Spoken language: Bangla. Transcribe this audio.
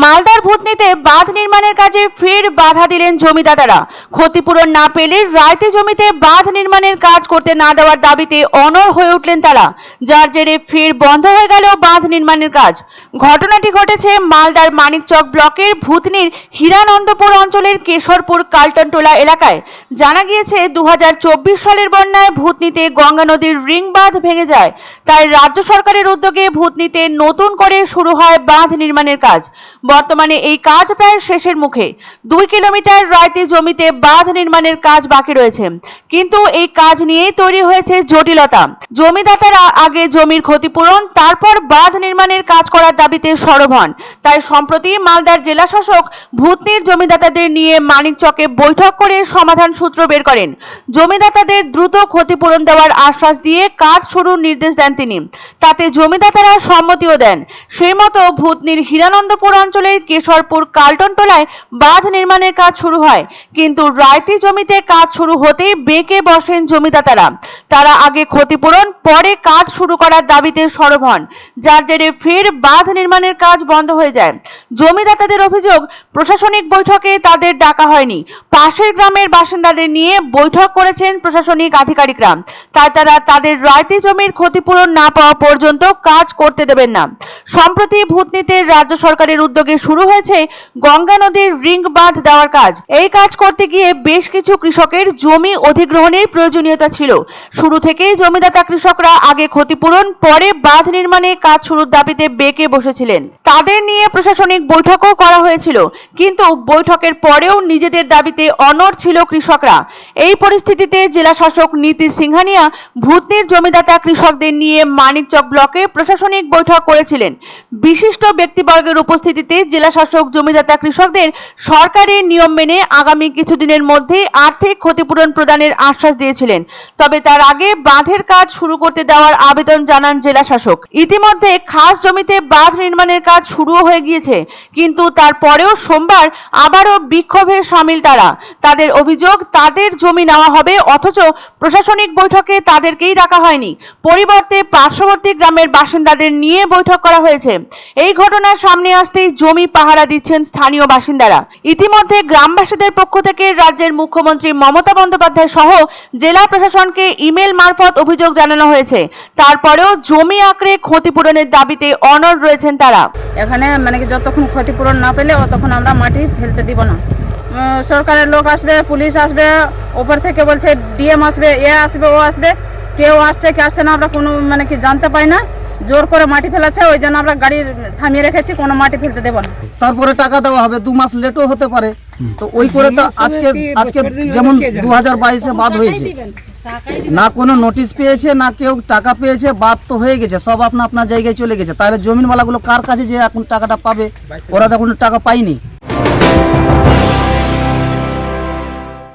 মালদার ভূতনিতে বাঁধ নির্মাণের কাজে ফের বাধা দিলেন জমিদাতারা। ক্ষতিপূরণ না পেলে রায়তে জমিতে বাঁধ নির্মাণের কাজ করতে না দেওয়ার দাবিতে অনড় হয়ে উঠলেন তারা, যার জেরে ফের বন্ধ হয়ে গেল বাঁধ নির্মাণের কাজ। ঘটনাটি ঘটেছে মালদার মানিকচক ব্লকের ভূতনির হীরানন্দপুর অঞ্চলের কেশরপুর কালটনটোলা এলাকায়। জানা গিয়েছে 2024 সালের বন্যায় ভূতনিতে গঙ্গা নদীর রিং বাঁধ ভেঙে যায়, তাই রাজ্য সরকারের উদ্যোগে ভূতনিতে নতুন করে শুরু হয় বাঁধ নির্মাণের কাজ। বর্তমানে এই কাজ প্রায় শেষের মুখে। 2 কিলোমিটার রায়তে জমিতে বাঁধ নির্মাণের কাজ বাকি রয়েছে, কিন্তু এই কাজ নিয়েই তৈরি হয়েছে জটিলতা। জমিদাতারা আগে জমির ক্ষতিপূরণ, তারপর বাঁধ নির্মাণের কাজ করার দাবিতে সরব হন। তাই সম্প্রতি মালদার জেলা শাসক ভূতনির জমিদাতাদের নিয়ে মানিকচকে বৈঠক করে সমাধান সূত্র বের করেন। জমিদাতাদের দ্রুত ক্ষতিপূরণ দেওয়ার আশ্বাস দিয়ে কাজ শুরুর নির্দেশ দেন তিনি। তাতে জমিদাতারা সম্মতিও দেন। সেই মতো ভূতনির হীরানন্দপুর অঞ্চলের কেশরপুর কালটনটোলায় বাঁধ নির্মাণের কাজ শুরু হয়, কিন্তু রায়তি জমিতে কাজ শুরু হতেই বেঁকে বসেন জমিদাতারা। তারা আগে ক্ষতিপূরণ, পরে কাজ শুরু করার দাবিতে সরব হন, যার জেরে ফের বাঁধ নির্মাণের কাজ বন্ধ হয়ে যায়। জমিদাতাদের অভিযোগ, প্রশাসনিক বৈঠকে তাদের ডাকা হয়নি। পাশের গ্রামের বাসিন্দাদের নিয়ে বৈঠক করেছেন প্রশাসনিক আধিকারিকরা, তাই তারা তাদের রায়তি জমির ক্ষতিপূরণ না পাওয়া পর্যন্ত কাজ করতে দেবেন না। সম্প্রতি ভূতনিতে রাজ্য সরকারের উদ্যোগে শুরু হয়েছে গঙ্গা নদীর রিং বাঁধ দেওয়ার কাজ। এই কাজ করতে গিয়ে বেশ কিছু কৃষকের জমি অধিগ্রহণের প্রয়োজনীয়তা ছিল। শুরু থেকেই জমিদাতা কৃষকরা আগে ক্ষতিপূরণ, পরে বাঁধ নির্মাণে কাজ শুরুর দাবিতে বেঁকে বসেছিলেন। তাদের নিয়ে প্রশাসনিক বৈঠকও করা হয়েছিল, কিন্তু বৈঠকের পরেও নিজেদের দাবিতে অনড় ছিল কৃষকরা। এই পরিস্থিতিতে জেলা শাসক নীতিশ সিংহানিয়া ভূতনির জমিদাতা কৃষকদের নিয়ে মানিকচক ব্লকে প্রশাসনিক বৈঠক করেছিলেন। বিশিষ্ট ব্যক্তিবর্গের উপস্থিতিতে জেলা শাসক জমিদাতা কৃষকদের সরকারি নিয়ম মেনে আগামী কিছুদিনের মধ্যেই আর্থিক ক্ষতিপূরণ প্রদানের আশ্বাস দিয়েছিলেন। তবে তার আগে বাঁধের কাজ শুরু করতে দেওয়ার আবেদন জানান জেলা শাসক। ইতিমধ্যে খাস জমিতে বাঁধ নির্মাণের কাজ শুরুও হয়ে গিয়েছে, কিন্তু তারপরেও সোমবার আবারও বিক্ষোভে সামিল তারা। তাদের অভিযোগ, তাদের জমি নেওয়া হবে, অথচ প্রশাসনিক বৈঠকে তাদেরকেই ডাকা হয়নি। পরিবর্তে পার্শ্ববর্তী গ্রামের বাসিন্দাদের নিয়ে বৈঠক করা হয়েছে। এই ঘটনার সামনে আসতেই জমি পাহারা দিচ্ছেন স্থানীয় বাসিন্দারা। ইতিমধ্যে গ্রামবাসীদের পক্ষ থেকে রাজ্যের মুখ্যমন্ত্রী মমতা বন্দ্যোপাধ্যায় সহ জেলা প্রশাসনকে ইমেল মারফত অভিযোগ জানানো হয়েছে। তারপরেও জমি আঁকড়ে ক্ষতিপূরণের দাবিতে অনড় রয়েছেন তারা। এখানে মানে কি যতক্ষণ ক্ষতিপূরণ না পেলে ততক্ষণ আমরা মাটি ফেলতে দিব না। সরকারের লোক আসবে, পুলিশ আসবে, ওপর থেকে বলছে ডিএম আসবে, এ আসবে, ও আসবে, কেউ আসছে কি আসছে না আমরা কোনো মানে কি জানতে পাই না। জোর করে মাটি ফেলাচ্ছে, ওই জন্য আমরা গাড়ি থামিয়ে রেখেছি, কোনো মাটি ফেলতে দেব না। তারপরে টাকা দেওয়া হবে, 2 মাস লেটও হতে পারে। তো ওই করে তো আজকে যেমন 2022-এ বাদ হয়েছে, না কোনো নোটিশ পেয়েছে, না কেউ টাকা পেয়েছে, বাদ তো হয়ে গেছে, সব আপনার জায়গায় চলে গেছে। তাহলে জমিনওয়ালাগুলো কার কাছে যে এখন টাকাটা পাবে? ওরা তো কোনো টাকা পায়নি।